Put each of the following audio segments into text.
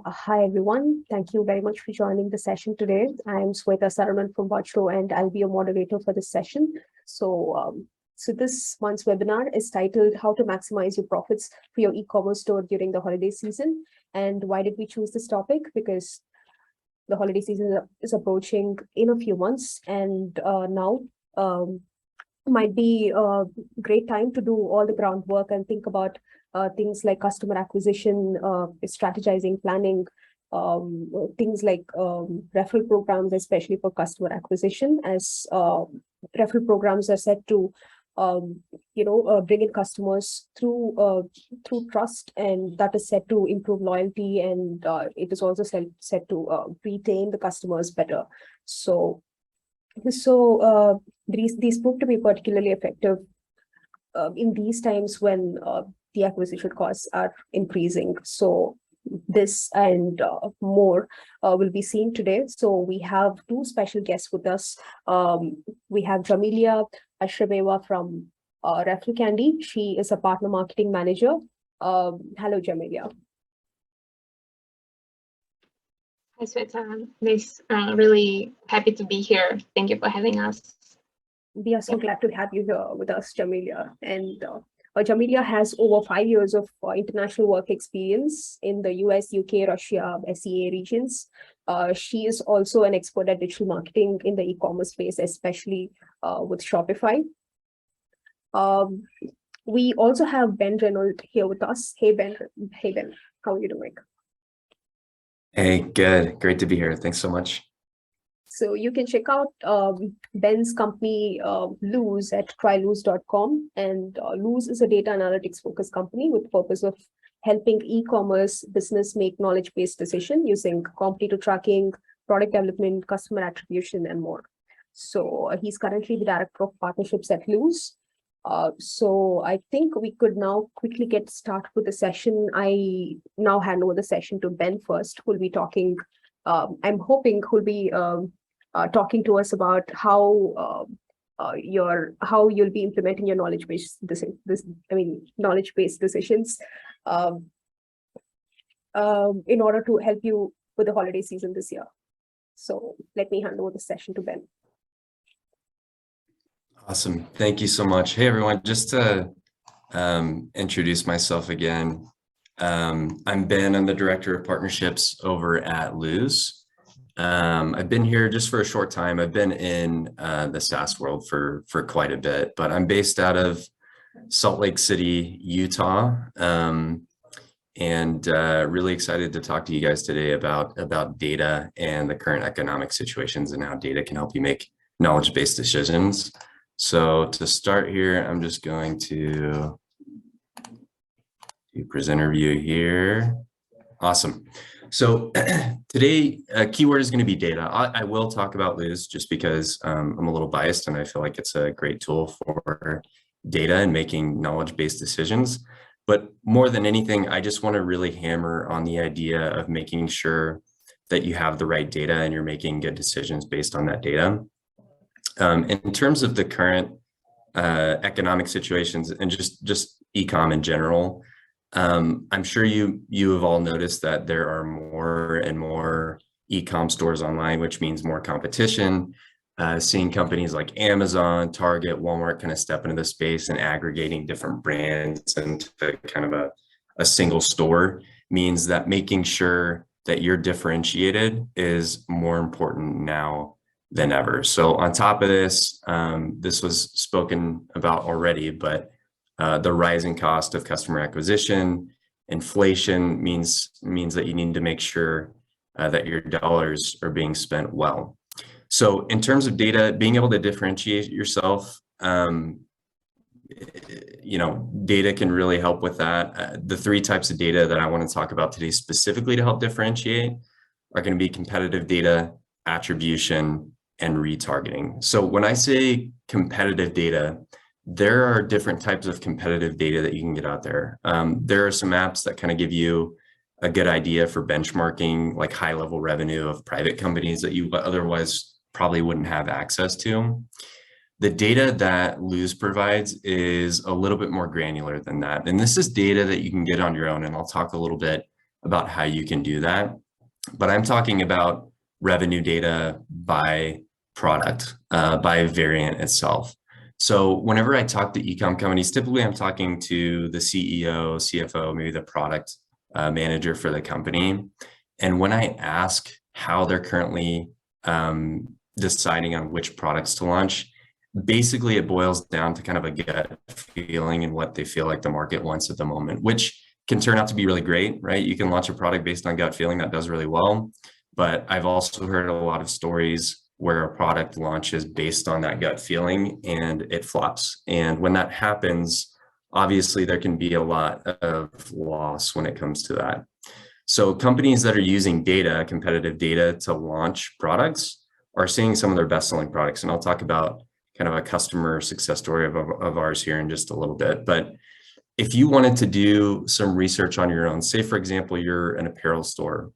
Hi, everyone. Thank you very much for joining the session today. I'm Sweta Saraman from Vajro, and I'll be your moderator for this session. So this month's webinar is titled How to Maximize Your Profits for Your E-commerce Store During the Holiday Season. And why did we choose this topic? Because the holiday season is approaching in a few months, and now might be a great time to do all the groundwork and think about things like customer acquisition, strategizing, planning, things like referral programs, especially for customer acquisition, as referral programs are set to bring in customers through trust, and that is set to improve loyalty, and it is also set to retain the customers better. So these proved to be particularly effective in these times when the acquisition costs are increasing. So this and more will be seen today. So we have two special guests with us. We have Jamilya from ReferralCandy. She is a partner marketing manager. Hello, Jamilya. Hi, Sweta. Really happy to be here. Thank you for having us. We are so glad to have you here with us, Jamilya. And Jamilya has over 5 years of international work experience in the US, UK, Russia, SEA regions. She is also an expert at digital marketing in the e-commerce space, especially with Shopify. We also have Ben Reynolds here with us. Hey, Ben. How are you doing? Hey, good. Great to be here. Thanks so much. So you can check out Ben's company, Lose, at trylose.com. And Lose is a data analytics focused company with the purpose of helping e-commerce business make knowledge-based decisions using competitor tracking, product development, customer attribution, and more. So he's currently the director of partnerships at Lose. So I think we could now quickly get started with the session. I now hand over the session to Ben first, who'll be talking. I'm hoping who'll be talking to us about how you'll be implementing your knowledge-based decisions in order to help you with the holiday season this year. So let me hand over the session to Ben. Awesome. Thank you so much. Hey, everyone. Just to introduce myself again, I'm Ben. I'm the director of partnerships over at Lose. I've been here just for a short time. I've been in the SaaS world for quite a bit, but I'm based out of Salt Lake City, Utah, and really excited to talk to you guys today about data and the current economic situations and how data can help you make knowledge-based decisions. So to start here, I'm just going to do presenter view here. Awesome. So today, a keyword is going to be data. I will talk about Lose just because I'm a little biased and I feel like it's a great tool for data and making knowledge-based decisions. But more than anything, I just want to really hammer on the idea of making sure that you have the right data and you're making good decisions based on that data. In terms of the current economic situations and just e-com in general, I'm sure you have all noticed that there are more and more e-com stores online, which means more competition. Seeing companies like Amazon, Target, Walmart kind of step into the space and aggregating different brands into kind of a single store means that making sure that you're differentiated is more important now than ever. So on top of this, this was spoken about already, but the rising cost of customer acquisition, inflation means that you need to make sure that your dollars are being spent well. So in terms of data, being able to differentiate yourself, data can really help with that. The three types of data that I want to talk about today specifically to help differentiate are going to be competitive data, attribution, and retargeting. So when I say competitive data, there are different types of competitive data that you can get out there. There are some apps that kind of give you a good idea for benchmarking, like high-level revenue of private companies that you otherwise probably wouldn't have access to. The data that Lose provides is a little bit more granular than that. And this is data that you can get on your own. And I'll talk a little bit about how you can do that. But I'm talking about revenue data by product, by variant itself. So whenever I talk to e-com companies, typically I'm talking to the CEO, CFO, maybe the product manager for the company. And when I ask how they're currently deciding on which products to launch, basically it boils down to kind of a gut feeling and what they feel like the market wants at the moment, which can turn out to be really great, right? You can launch a product based on gut feeling that does really well. But I've also heard a lot of stories where a product launches based on that gut feeling and it flops. And when that happens, obviously there can be a lot of loss when it comes to that. So companies that are using data, competitive data, to launch products are seeing some of their best-selling products. And I'll talk about kind of a customer success story of ours here in just a little bit. But if you wanted to do some research on your own, say, for example, you're an apparel store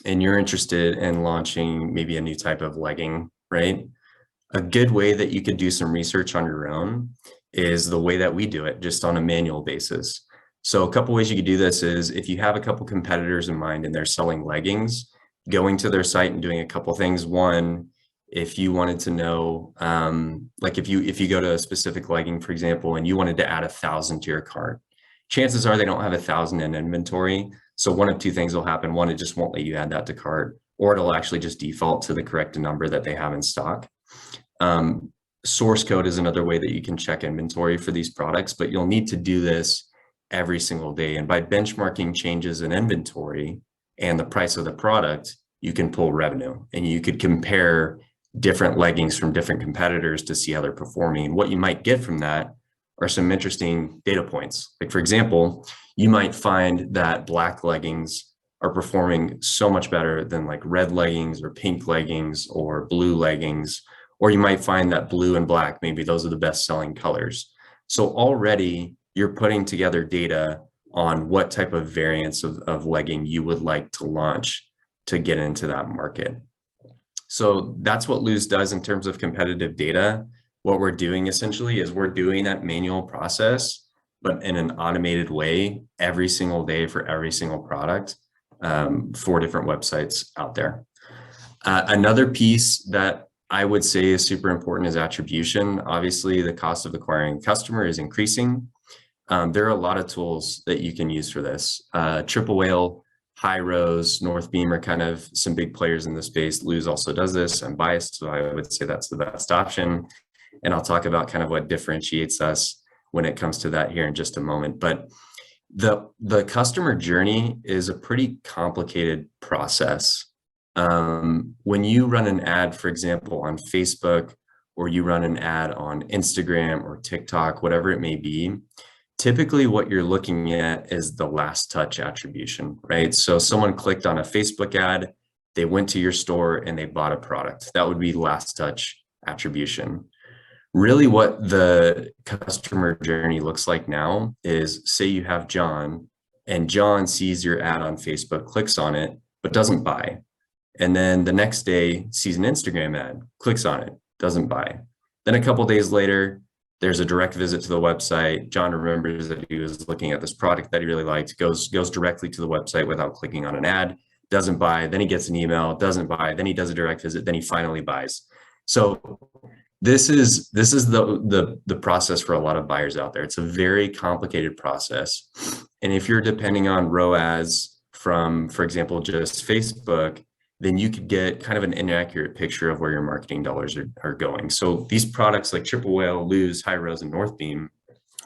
and you're interested in launching maybe a new type of legging, right? A good way that you could do some research on your own is the way that we do it, just on a manual basis. So a couple ways you could do this is, if you have a couple competitors in mind and they're selling leggings, going to their site and doing a couple things. One, if you wanted to know, like if you go to a specific legging, for example, and you wanted to add 1,000 to your cart, chances are they don't have 1,000 in inventory. So one of two things will happen. One, it just won't let you add that to cart, or it'll actually just default to the correct number that they have in stock. Source code is another way that you can check inventory for these products, but you'll need to do this every single day. And by benchmarking changes in inventory and the price of the product, you can pull revenue, and you could compare different leggings from different competitors to see how they're performing. And what you might get from that are some interesting data points. Like, for example, you might find that black leggings are performing so much better than like red leggings or pink leggings or blue leggings, or you might find that blue and black, maybe those are the best selling colors. So already you're putting together data on what type of variants of legging you would like to launch to get into that market. So that's what Lose does in terms of competitive data. What we're doing essentially is we're doing that manual process, but in an automated way every single day for every single product for different websites out there. Another piece that I would say is super important is attribution. Obviously, the cost of acquiring a customer is increasing. There are a lot of tools that you can use for this. Triple Whale, High Rose, Northbeam are kind of some big players in the space. Lose also does this. I'm biased, so I would say that's the best option. And I'll talk about kind of what differentiates us when it comes to that here in just a moment. But the customer journey is a pretty complicated process. When you run an ad, for example, on Facebook, or you run an ad on Instagram or TikTok, whatever it may be, typically what you're looking at is the last touch attribution, right? So someone clicked on a Facebook ad, they went to your store and they bought a product. That would be last touch attribution. Really what the customer journey looks like now is, say you have John, and John sees your ad on Facebook, clicks on it, but doesn't buy. And then the next day sees an Instagram ad, clicks on it, doesn't buy. Then a couple days later, there's a direct visit to the website. John remembers that he was looking at this product that he really liked, goes directly to the website without clicking on an ad, doesn't buy. Then he gets an email, doesn't buy. Then he does a direct visit. Then he finally buys. So this is the process for a lot of buyers out there. It's a very complicated process. And if you're depending on ROAS from, for example, just Facebook, then you could get kind of an inaccurate picture of where your marketing dollars are going. So these products like Triple Whale, Lose, High Rose, and Northbeam,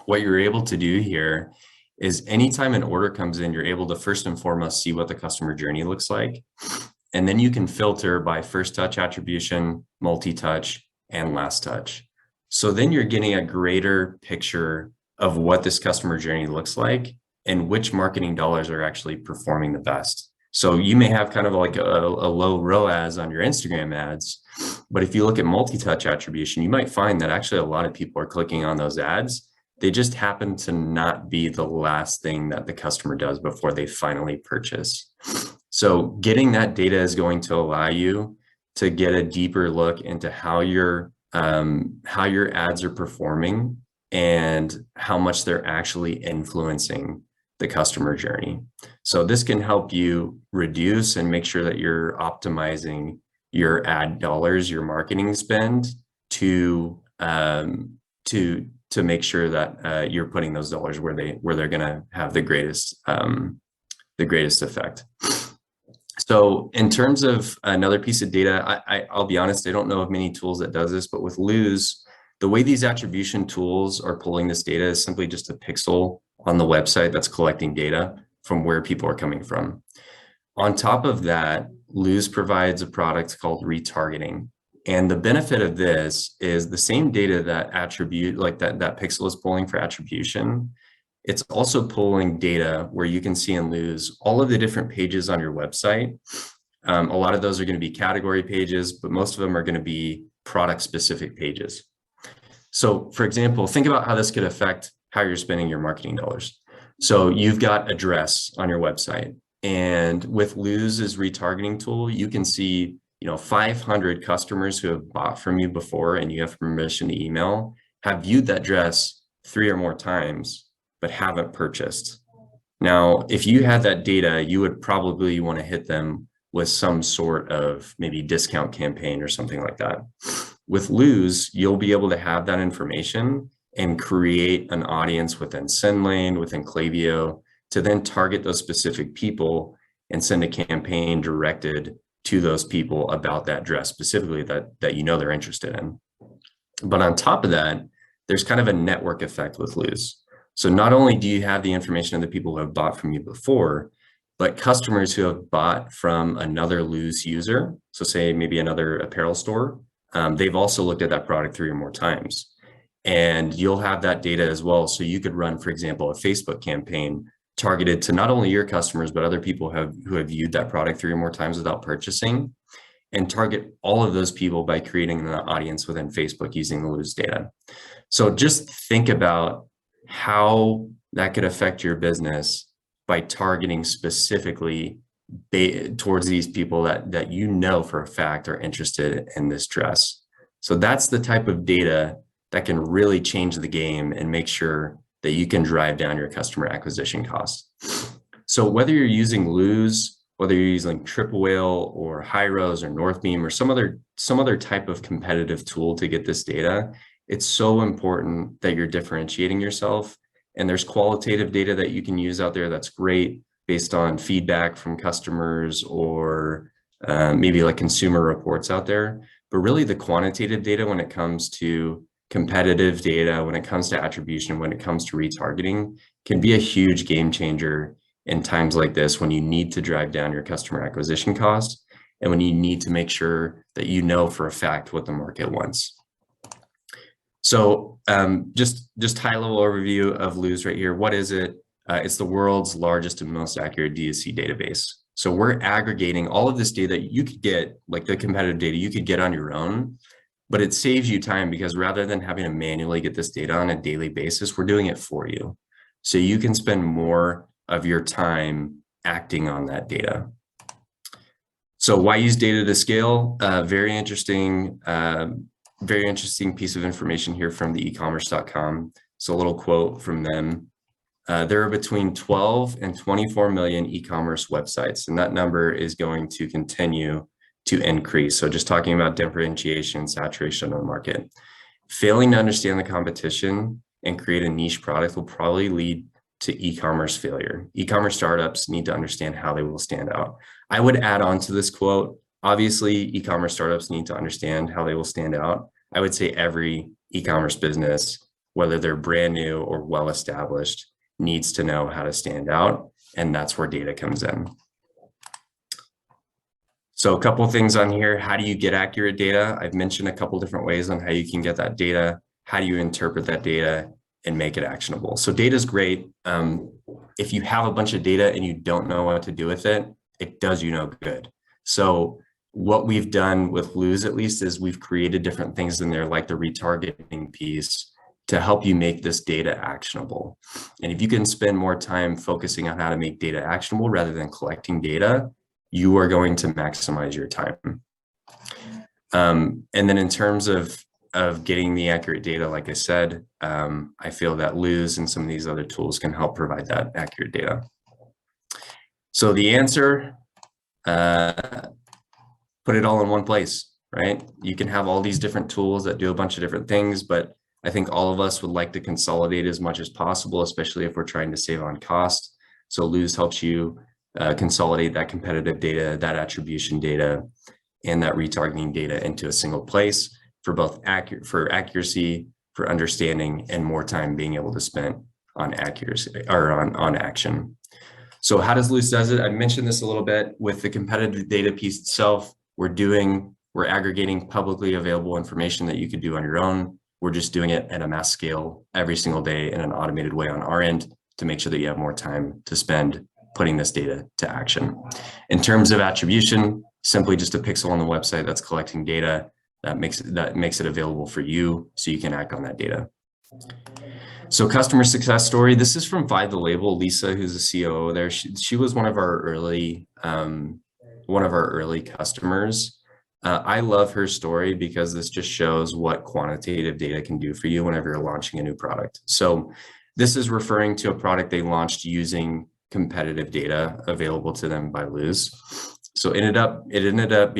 what you're able to do here is anytime an order comes in, you're able to first and foremost see what the customer journey looks like. And then you can filter by first touch attribution, multi-touch, and last touch. So then you're getting a greater picture of what this customer journey looks like and which marketing dollars are actually performing the best. So you may have kind of like a low ROAS on your Instagram ads, but if you look at multi-touch attribution, you might find that actually a lot of people are clicking on those ads. They just happen to not be the last thing that the customer does before they finally purchase. So getting that data is going to allow you to get a deeper look into how your ads are performing and how much they're actually influencing the customer journey. So this can help you reduce and make sure that you're optimizing your ad dollars, your marketing spend to make sure that you're putting those dollars where they're going to have the greatest effect. So in terms of another piece of data, I'll be honest, I don't know of many tools that does this, but with Lose, the way these attribution tools are pulling this data is simply just a pixel on the website that's collecting data from where people are coming from. On top of that, Lose provides a product called retargeting. And the benefit of this is the same data that that pixel is pulling for attribution. It's also pulling data where you can see and Lose all of the different pages on your website. A lot of those are going to be category pages, but most of them are going to be product specific pages. So for example, think about how this could affect how you're spending your marketing dollars. So you've got a dress on your website, and with Lose's retargeting tool, you can see 500 customers who have bought from you before and you have permission to email have viewed that dress 3 or more times, but haven't purchased. Now, if you had that data, you would probably want to hit them with some sort of maybe discount campaign or something like that. With Lose, you'll be able to have that information and create an audience within SendLane, within Klaviyo, to then target those specific people and send a campaign directed to those people about that dress specifically that they're interested in. But on top of that, there's kind of a network effect with Lose. So not only do you have the information of the people who have bought from you before, but customers who have bought from another Lose user, so say maybe another apparel store, they've also looked at that product 3 or more times. And you'll have that data as well. So you could run, for example, a Facebook campaign targeted to not only your customers, but other people who have viewed that product 3 or more times without purchasing, and target all of those people by creating an audience within Facebook using the Lose data. So just think about how that could affect your business by targeting specifically towards these people that for a fact are interested in this dress. So that's the type of data that can really change the game and make sure that you can drive down your customer acquisition costs. So whether you're using Lose, whether you're using Triple Whale or Hyros or Northbeam or some other type of competitive tool to get this data, it's so important that you're differentiating yourself. And there's qualitative data that you can use out there that's great based on feedback from customers or maybe like consumer reports out there. But really the quantitative data when it comes to competitive data, when it comes to attribution, when it comes to retargeting, can be a huge game changer in times like this when you need to drive down your customer acquisition cost and when you need to make sure that for a fact what the market wants. So just high level overview of Lose right here. What is it? It's the world's largest and most accurate D2C database. So we're aggregating all of this data you could get, like the competitive data you could get on your own, but it saves you time because rather than having to manually get this data on a daily basis, we're doing it for you. So you can spend more of your time acting on that data. So why use data to scale? Very interesting piece of information here from the ecommerce.com. So a little quote from them. There are between 12 and 24 million e-commerce websites, and that number is going to continue to increase. So just talking about differentiation, saturation of the market. Failing to understand the competition and create a niche product will probably lead to e-commerce failure. E-commerce startups need to understand how they will stand out. I would add on to this quote, obviously e-commerce startups need to understand how they will stand out. I would say every e-commerce business, whether they're brand new or well-established, needs to know how to stand out, and that's where data comes in. So a couple of things on here. How do you get accurate data? I've mentioned a couple different ways on how you can get that data. How do you interpret that data and make it actionable? So data is great. If you have a bunch of data and you don't know what to do with it, it does you no good. So what we've done with Lose, at least, is we've created different things in there, like the retargeting piece, to help you make this data actionable. And if you can spend more time focusing on how to make data actionable rather than collecting data, you are going to maximize your time. And then in terms of of getting the accurate data, like I said, I feel that Lose and some of these other tools can help provide that accurate data. So the answer, put it all in one place, right? You can have all these different tools that do a bunch of different things, but I think all of us would like to consolidate as much as possible, especially if we're trying to save on cost. So Lose helps you consolidate that competitive data, that attribution data, and that retargeting data into a single place for both accuracy, for understanding, and more time being able to spend on accuracy or on action. So how does Lose does it? I mentioned this a little bit with the competitive data piece itself. We're aggregating publicly available information that you could do on your own. We're just doing it at a mass scale every single day in an automated way on our end to make sure that you have more time to spend putting this data to action. In terms of attribution, simply just a pixel on the website that's collecting data that makes it available for you so you can act on that data. So customer success story, this is from Vibe the Label. Lisa, who's the COO there, she was one of our early customers. I love her story because this just shows what quantitative data can do for you whenever you're launching a new product. So this is referring to a product they launched using competitive data available to them by Lose. So it ended up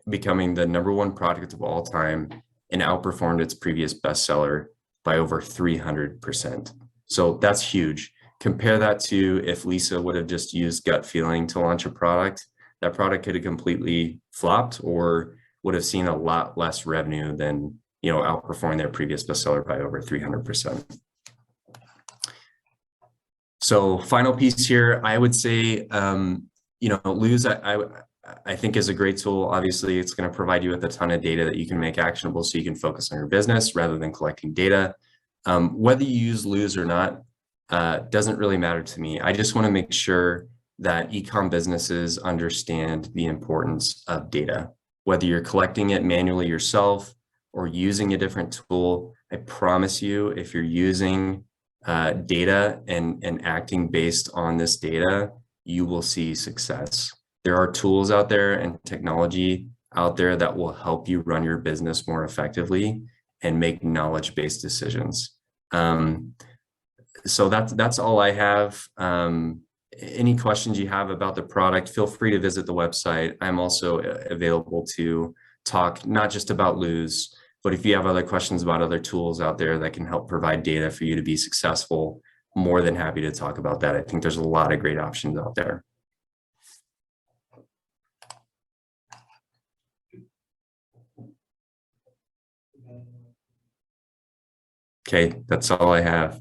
becoming the #1 product of all time and outperformed its previous bestseller by over 300%. So that's huge. Compare that to if Lisa would have just used gut feeling to launch a product, that product could have completely flopped or would have seen a lot less revenue than, outperforming their previous bestseller by over 300%. So final piece here, I would say, Lose, I think is a great tool. Obviously, it's going to provide you with a ton of data that you can make actionable so you can focus on your business rather than collecting data. Whether you use Lose or not doesn't really matter to me. I just want to make sure that e-com businesses understand the importance of data. Whether you're collecting it manually yourself or using a different tool, I promise you, if you're using data and acting based on this data, you will see success. There are tools out there and technology out there that will help you run your business more effectively and make knowledge-based decisions. So that's all I have. Any questions you have about the product, feel free to visit the website. I'm also available to talk not just about Lose, but if you have other questions about other tools out there that can help provide data for you to be successful, more than happy to talk about that. I think there's a lot of great options out there. Okay, that's all I have.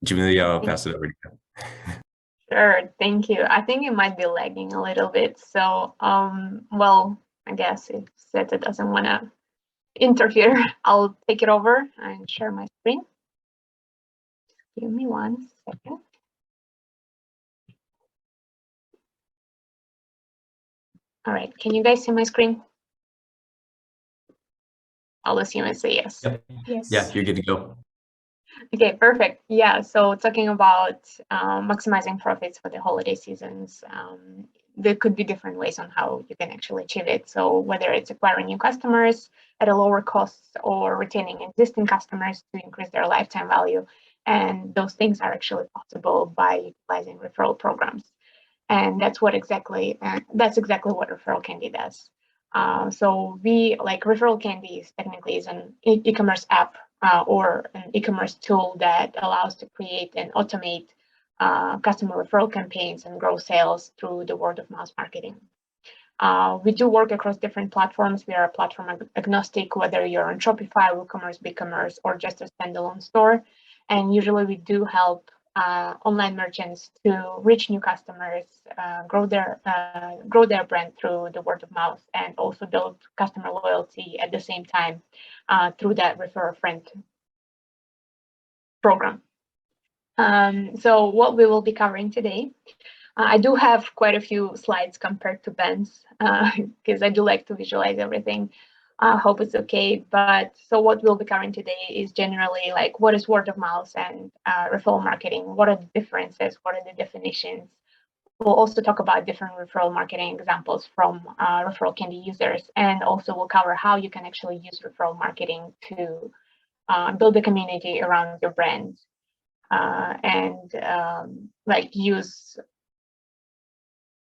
Jamilya, I'll pass it over to you. Sure, thank you. I think it might be lagging a little bit. So, well, I guess if Sveta doesn't want to interfere, I'll take it over and share my screen. Give me 1 second. All right, can you guys see my screen? I'll assume it's a yes. Yep. Yes. Yeah, you're good to go. Okay, perfect. Yeah, so talking about maximizing profits for the holiday seasons, there could be different ways on how you can actually achieve it. So whether it's acquiring new customers at a lower cost or retaining existing customers to increase their lifetime value, and those things are actually possible by utilizing referral programs. And that's exactly what ReferralCandy does. So we ReferralCandy technically is an e-commerce app or an e-commerce tool that allows to create and automate customer referral campaigns and grow sales through the word of mouth marketing. We do work across different platforms. We are platform agnostic, whether you're on Shopify, WooCommerce, BigCommerce, or just a standalone store. And usually we do help online merchants to reach new customers, grow their brand through the word of mouth, and also build customer loyalty at the same time through that refer a friend program. So what we will be covering today, I do have quite a few slides compared to Ben's because I do like to visualize everything. I hope it's okay. But so what we'll be covering today is generally what is word of mouth and referral marketing? What are the differences? What are the definitions? We'll also talk about different referral marketing examples from ReferralCandy users, and also we'll cover how you can actually use referral marketing to build a community around your brand and like use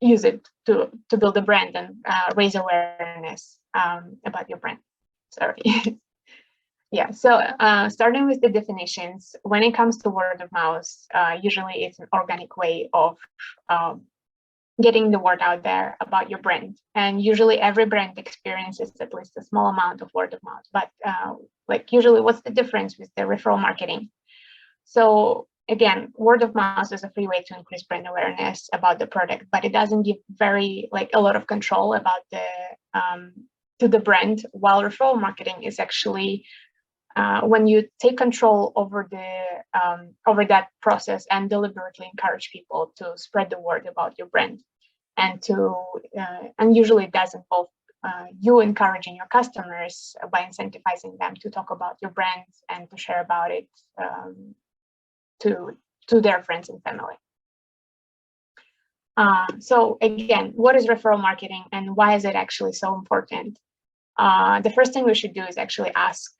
it to build a brand and raise awareness about your brand. Sorry. Yeah, so starting with the definitions, when it comes to word of mouth, usually it's an organic way of getting the word out there about your brand. And usually every brand experiences at least a small amount of word of mouth. But like usually, what's the difference with the referral marketing? So again, word of mouth is a free way to increase brand awareness about the product, but it doesn't give a lot of control about to the brand, while referral marketing is actually when you take control over that process and deliberately encourage people to spread the word about your brand, and usually it does involve you encouraging your customers by incentivizing them to talk about your brand and to share about it to their friends and family. So again, what is referral marketing and why is it actually so important? The first thing we should do is actually ask,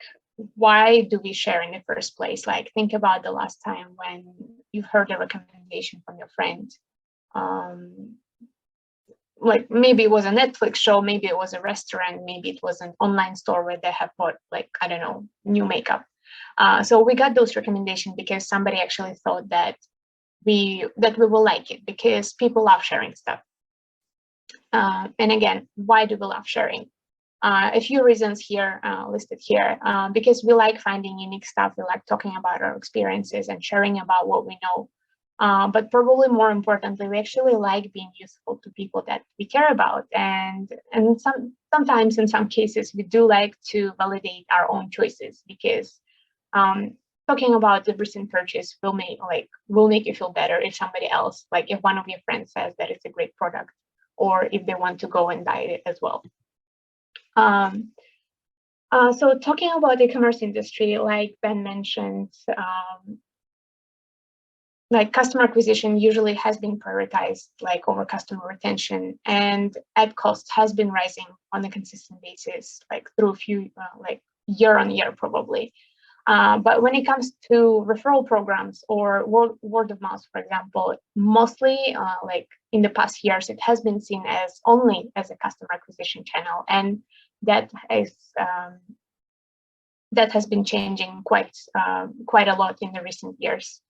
why do we share in the first place? Like, think about the last time when you heard a recommendation from your friend. Like maybe it was a Netflix show, maybe it was a restaurant, maybe it was an online store where they have bought, like, I don't know, new makeup. So we got those recommendations because somebody actually thought that we will like it, because people love sharing stuff. And again, why do we love sharing? A few reasons here listed here, because we like finding unique stuff. We like talking about our experiences and sharing about what we know. But probably more importantly, we actually like being useful to people that we care about. And sometimes in some cases, we do like to validate our own choices, because talking about the recent purchase will make you feel better if somebody else, like if one of your friends says that it's a great product, or if they want to go and buy it as well. So talking about the e-commerce industry, like Ben mentioned, like customer acquisition usually has been prioritized like over customer retention, and ad cost has been rising on a consistent basis, like through a few like year on year probably. But when it comes to referral programs or word of mouth, for example, mostly like in the past years, it has been seen as only as a customer acquisition channel, and that has been changing quite a lot in the recent years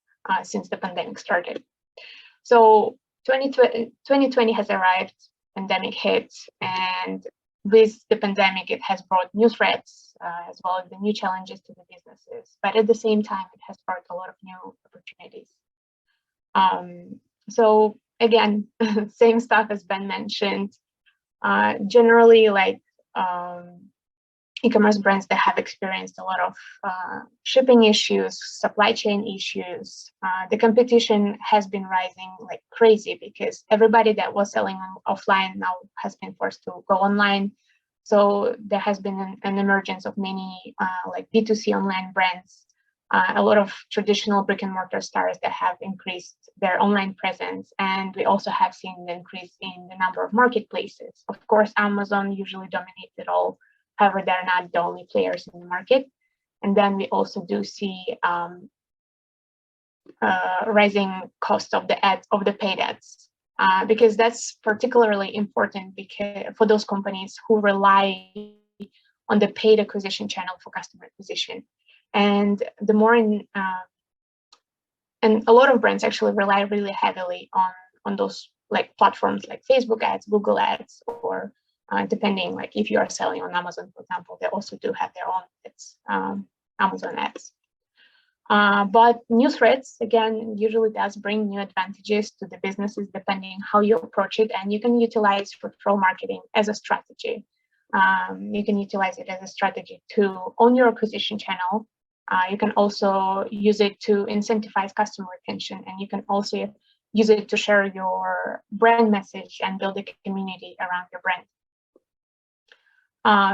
since the pandemic started. So 2020 has arrived, pandemic hit, and with the pandemic, it has brought new threats as well as the new challenges to the businesses. But at the same time, it has brought a lot of new opportunities. So again, same stuff as Ben mentioned. Generally, like e-commerce brands that have experienced a lot of shipping issues, supply chain issues. The competition has been rising like crazy, because everybody that was selling offline now has been forced to go online. So there has been an emergence of many like B2C online brands, a lot of traditional brick and mortar stores that have increased their online presence. And we also have seen an increase in the number of marketplaces. Of course, Amazon usually dominates it all. However, they're not the only players in the market. And then we also do see rising cost of the paid ads, because that's particularly important for those companies who rely on the paid acquisition channel for customer acquisition. And the more and a lot of brands actually rely really heavily on those like platforms like Facebook ads, Google ads, or depending, like if you are selling on Amazon, for example, they also do have their own Amazon ads. But new threats, again, usually does bring new advantages to the businesses depending how you approach it, and you can utilize referral marketing as a strategy. You can utilize it as a strategy to own your acquisition channel. You can also use it to incentivize customer retention, and you can also use it to share your brand message and build a community around your brand.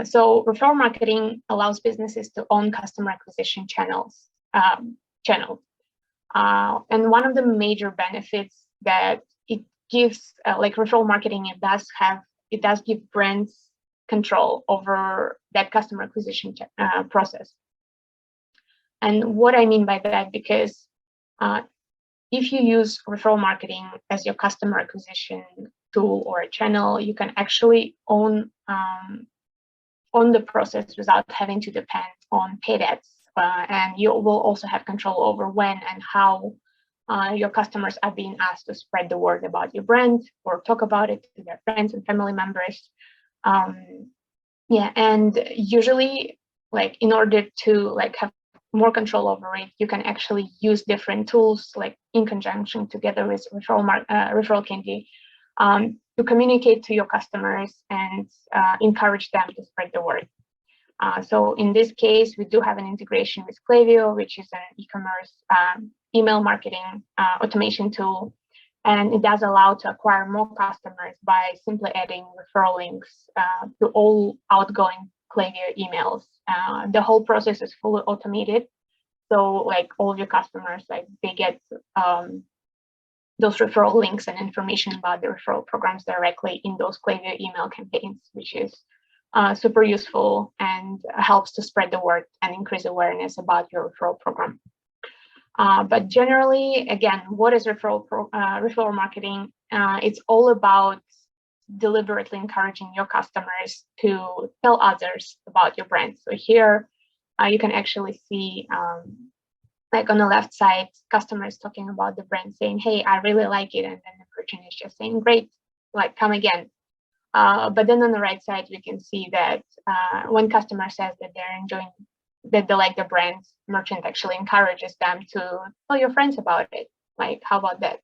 So referral marketing allows businesses to own customer acquisition channels. And one of the major benefits that gives like referral marketing, it does give brands control over that customer acquisition process. And what I mean by that, because if you use referral marketing as your customer acquisition tool or a channel, you can actually own the process without having to depend on paid ads. And you will also have control over when and how your customers are being asked to spread the word about your brand or talk about it to their friends and family members. Yeah, and usually, like, in order to like have more control over it, you can actually use different tools, like in conjunction together with ReferralCandy, to communicate to your customers and encourage them to spread the word. So in this case, we do have an integration with Klaviyo, which is an e-commerce email marketing automation tool. And it does allow to acquire more customers by simply adding referral links to all outgoing Klaviyo emails. The whole process is fully automated. So like all of your customers, like they get those referral links and information about the referral programs directly in those Klaviyo email campaigns, which is super useful and helps to spread the word and increase awareness about your referral program. But generally, again, what is referral marketing? It's all about deliberately encouraging your customers to tell others about your brand. So here you can actually see, like on the left side, customers talking about the brand, saying, "Hey, I really like it," and then the merchant is just saying, "Great, like come again." But then on the right side, we can see that when customer says that they're enjoying, that they like the brand, merchant actually encourages them to tell your friends about it. Like, how about that?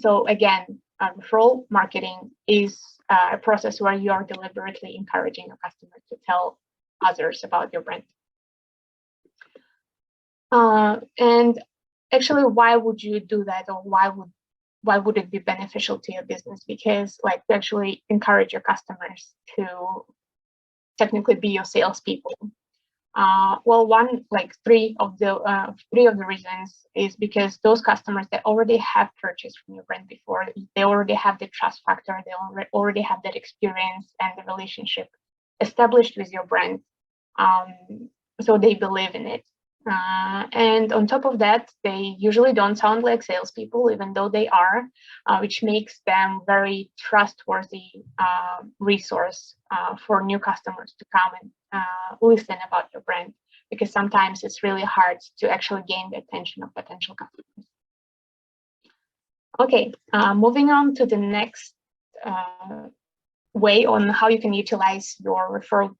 So again, referral marketing is a process where you are deliberately encouraging a customer to tell others about your brand. And actually, why would you do that, or why would it be beneficial to your business? Because like to actually encourage your customers to technically be your salespeople. Well, three of the reasons is because those customers that already have purchased from your brand before, they already have the trust factor, they already have that experience and the relationship established with your brand, so they believe in it. And on top of that, they usually don't sound like salespeople, even though they are, which makes them very trustworthy resource for new customers to come and listen about your brand, because sometimes it's really hard to actually gain the attention of potential customers. Okay, moving on to the next way on how you can utilize your referral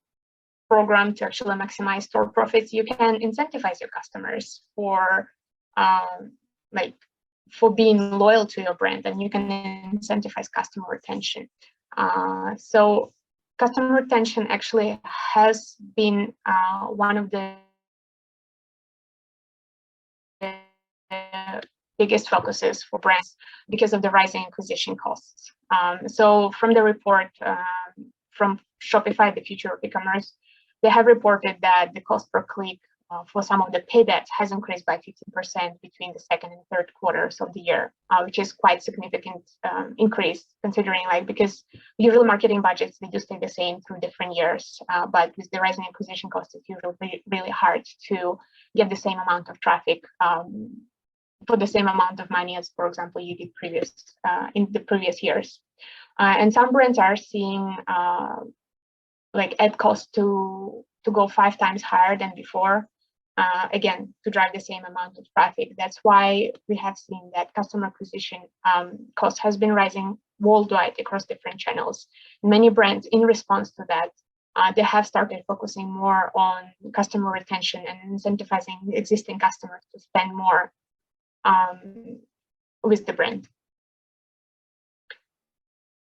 program to actually maximize store profits. You can incentivize your customers for being loyal to your brand, and you can incentivize customer retention. So customer retention actually has been one of the biggest focuses for brands because of the rising acquisition costs. So from the report from Shopify, the future of e-commerce, they have reported that the cost per click for some of the paid ads has increased by 15% between the second and third quarters of the year, which is quite significant increase, considering because usually marketing budgets, they do stay the same through different years, but with the rising acquisition costs, it's usually really hard to get the same amount of traffic for the same amount of money as, for example, you did in the previous years. And some brands are seeing ad costs to go 5 times higher than before, again, to drive the same amount of traffic. That's why we have seen that customer acquisition cost has been rising worldwide across different channels. Many brands, in response to that, they have started focusing more on customer retention and incentivizing existing customers to spend more with the brand.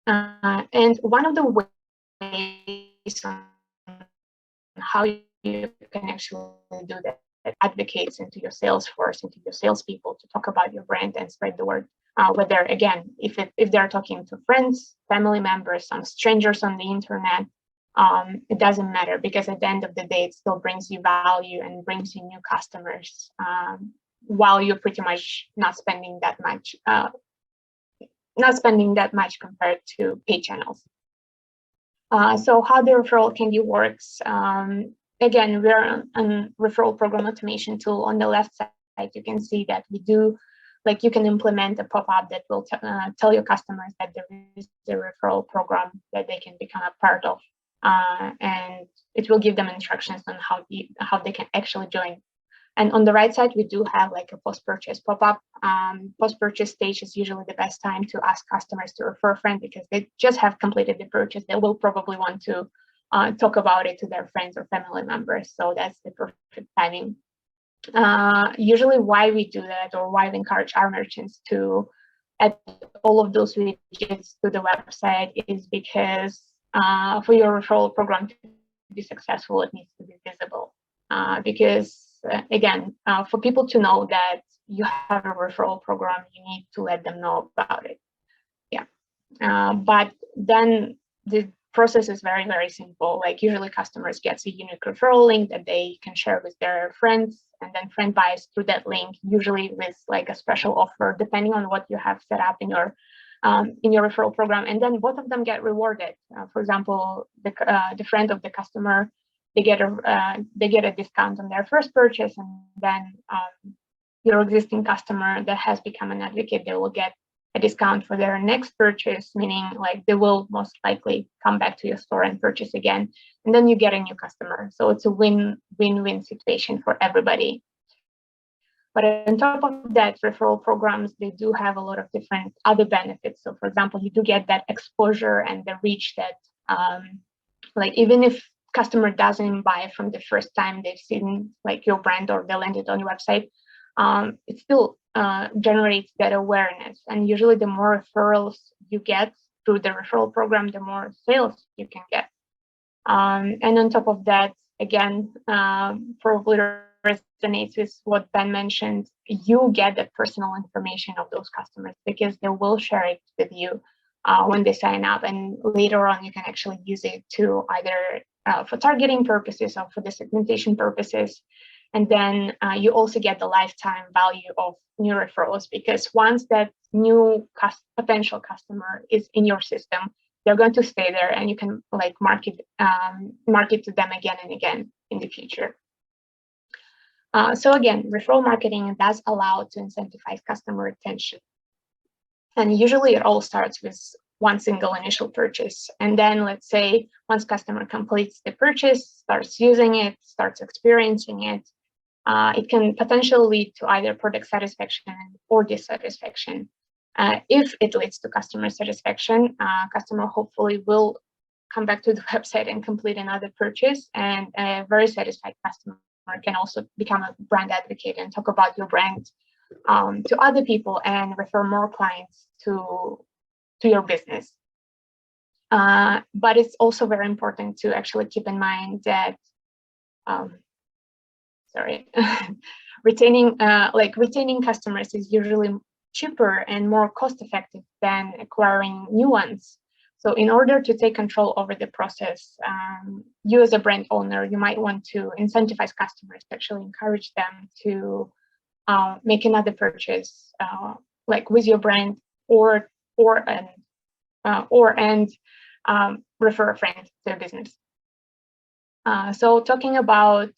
And one of the ways on how you can actually do that advocates into your sales force, into your salespeople, to talk about your brand and spread the word. Whether, again, if they're talking to friends, family members, some strangers on the internet, it doesn't matter, because at the end of the day, it still brings you value and brings you new customers, while you're pretty much not spending that much not spending that much compared to paid channels. So how the ReferralCandy works, again, we're on referral program automation tool. On the left side, you can see that we do, like, you can implement a pop-up that will tell your customers that there is a referral program that they can become a part of, and it will give them instructions on how they can actually join. And on the right side, we do have like a post-purchase pop-up. Post-purchase stage is usually the best time to ask customers to refer a friend, because they just have completed the purchase. They will probably want to talk about it to their friends or family members. So that's the perfect timing. Usually why we do that, or why we encourage our merchants to add all of those widgets to the website, is because for your referral program to be successful, it needs to be visible. Because again, for people to know that you have a referral program, you need to let them know about it. Yeah. But then the process is very, very simple. Like, usually customers get a unique referral link that they can share with their friends, and then friend buys through that link, usually with like a special offer, depending on what you have set up in your referral program. And then both of them get rewarded. For example, the friend of the customer, they get a discount on their first purchase, and then your existing customer that has become an advocate, they will get a discount for their next purchase, meaning like they will most likely come back to your store and purchase again, and then you get a new customer. So it's a win-win situation for everybody. But on top of that, referral programs, they do have a lot of different other benefits. So for example, you do get that exposure and the reach that, like, even if customer doesn't buy from the first time they've seen like your brand or they landed on your website, it still generates that awareness. And usually the more referrals you get through the referral program, the more sales you can get. And on top of that, again, probably resonates with what Ben mentioned, you get the personal information of those customers, because they will share it with you when they sign up. And later on, you can actually use it to either for targeting purposes or for the segmentation purposes. And then you also get the lifetime value of new referrals, because once that new potential customer is in your system, they're going to stay there, and you can like market to them again and again in the future. So again, referral marketing does allow to incentivize customer retention. And usually it all starts with one single initial purchase. And then let's say once customer completes the purchase, starts using it, starts experiencing it, it can potentially lead to either product satisfaction or dissatisfaction. If it leads to customer satisfaction, customer hopefully will come back to the website and complete another purchase. And a very satisfied customer can also become a brand advocate and talk about your brand to other people and refer more clients to your business. But it's also very important to actually keep in mind that retaining customers is usually cheaper and more cost-effective than acquiring new ones. So in order to take control over the process, you as a brand owner, you might want to incentivize customers to actually encourage them to make another purchase, like with your brand, or refer a friend to their business. So talking about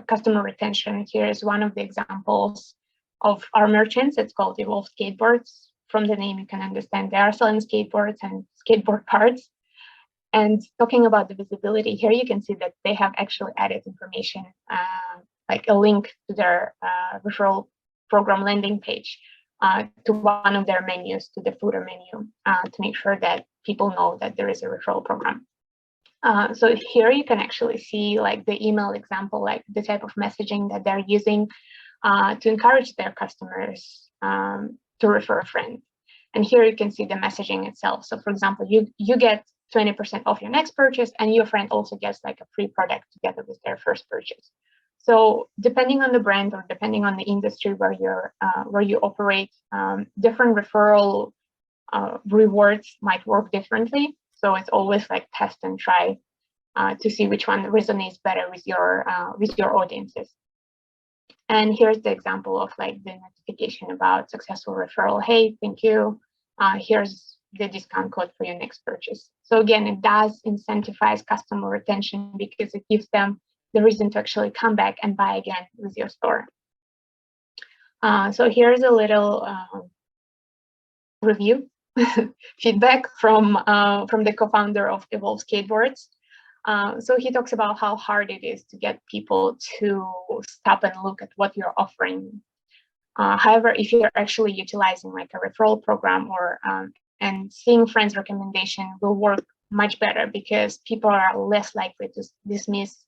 customer retention, here is one of the examples of our merchants. It's called Evolve Skateboards. From the name, you can understand they are selling skateboards and skateboard parts. And talking about the visibility, here you can see that they have actually added information, like a link to their referral program landing page, to one of their menus, to the footer menu, to make sure that people know that there is a referral program. So here you can actually see like the email example, like the type of messaging that they're using to encourage their customers to refer a friend. And here you can see the messaging itself. So for example, you get 20% off your next purchase, and your friend also gets like a free product together with their first purchase. So depending on the brand or depending on the industry where you operate, different referral rewards might work differently. So it's always like test and try to see which one resonates better with your audiences. And here's the example of like the notification about successful referral. Hey, thank you here's the discount code for your next purchase. So again, it does incentivize customer retention because it gives them the reason to actually come back and buy again with your store. So here's a little review feedback from the co-founder of Evolve Skateboards. So he talks about how hard it is to get people to stop and look at what you're offering. However, if you're actually utilizing like a referral program or and seeing friends' recommendation will work much better because people are less likely to dismiss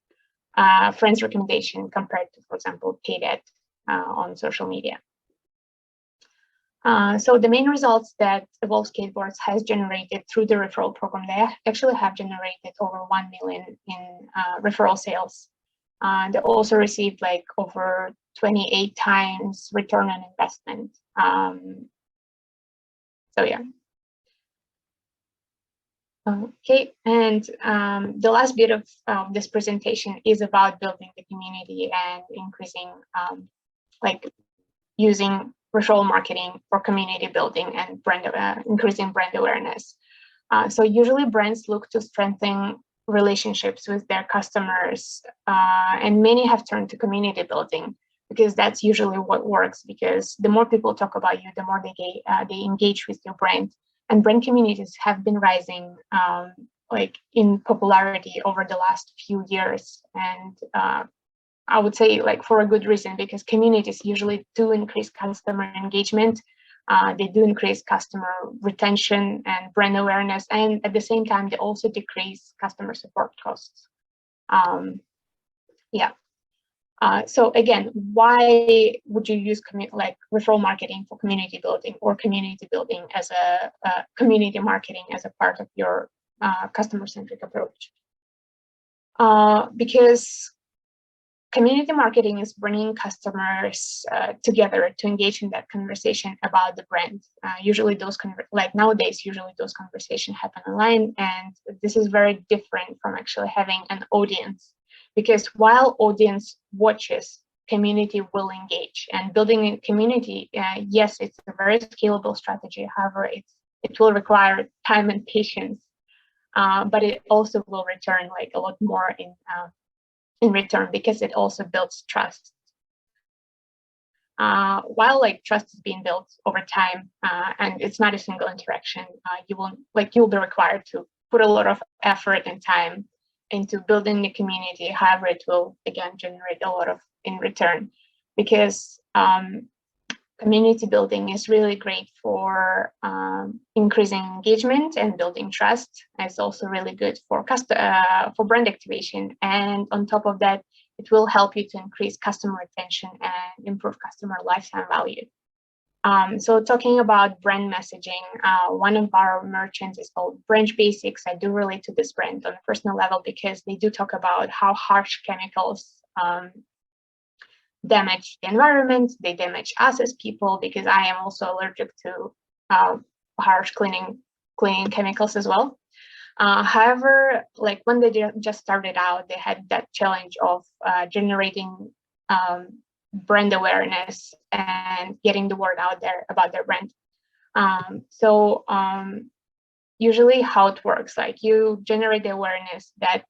friends' recommendation compared to, for example, paid ad on social media. So the main results that Evolve Skateboards has generated through the referral program, they actually have generated over 1 million in referral sales. They also received like over 28 times return on investment. So yeah. Okay, and the last bit of this presentation is about building the community and increasing, like using referral marketing for community building and increasing brand awareness. So usually brands look to strengthen relationships with their customers, and many have turned to community building because that's usually what works, because the more people talk about you, the more they engage with your brand. And brand communities have been rising like in popularity over the last few years. And I would say like for a good reason, because communities usually do increase customer engagement. They do increase customer retention and brand awareness. And at the same time, they also decrease customer support costs. Yeah. So again, why would you use like referral marketing for community building or community building as a community marketing as a part of your customer-centric approach? Because community marketing is bringing customers together to engage in that conversation about the brand. Usually those, like nowadays, usually those conversations happen online, and this is very different from actually having an audience. Because while audience watches, community will engage. And building a community, yes, it's a very scalable strategy. However, it will require time and patience, but it also will return like a lot more in return, because it also builds trust. While like trust is being built over time, and it's not a single interaction, you'll be required to put a lot of effort and time into building the community. However, it will again generate a lot of in return, because community building is really great for increasing engagement and building trust. It's also really good for brand activation, and on top of that, it will help you to increase customer retention and improve customer lifetime value. So talking about brand messaging, one of our merchants is called Branch Basics. I do relate to this brand on a personal level because they do talk about how harsh chemicals damage the environment. They damage us as people, because I am also allergic to harsh cleaning chemicals as well. However, like when they just started out, they had that challenge of generating brand awareness and getting the word out there about their brand. So usually how it works, like you generate the awareness that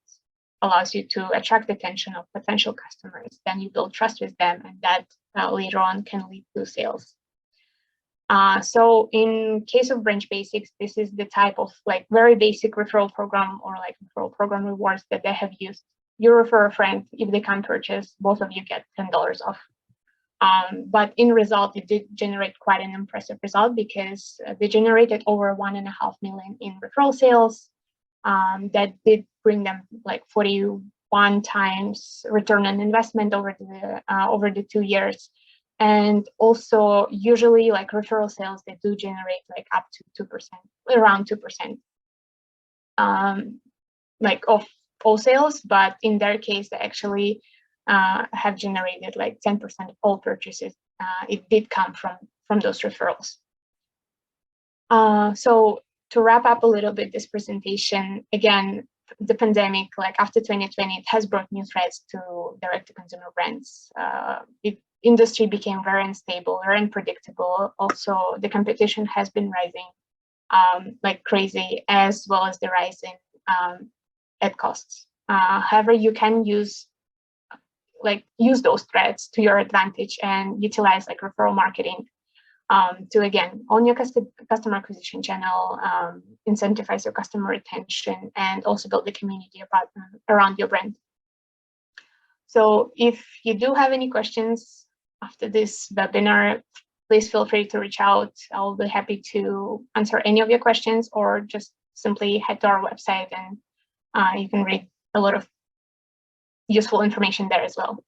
allows you to attract the attention of potential customers, then you build trust with them, and that later on can lead to sales. So in case of Branch Basics, this is the type of like very basic referral program or like referral program rewards that they have used. You refer a friend, if they can purchase, both of you get $10 off. But in result, it did generate quite an impressive result, because they generated over 1.5 million in referral sales. That did bring them like 41 times return on investment over the 2 years. And also usually like referral sales, they do generate like up to 2%, around 2%, like of all sales. But in their case, they actually have generated like 10% of all purchases. It did come from those referrals. So to wrap up a little bit this presentation, again, the pandemic, like after 2020, it has brought new threats to direct-to-consumer brands. The industry became very unstable, very unpredictable. Also, the competition has been rising. like crazy, as well as the rise in ad costs. However, you can use those threats to your advantage and utilize like referral marketing to, again, own your customer acquisition channel, incentivize your customer retention, and also build the community around your brand. So if you do have any questions after this webinar, please feel free to reach out. I'll be happy to answer any of your questions, or just simply head to our website and you can read a lot of useful information there as well.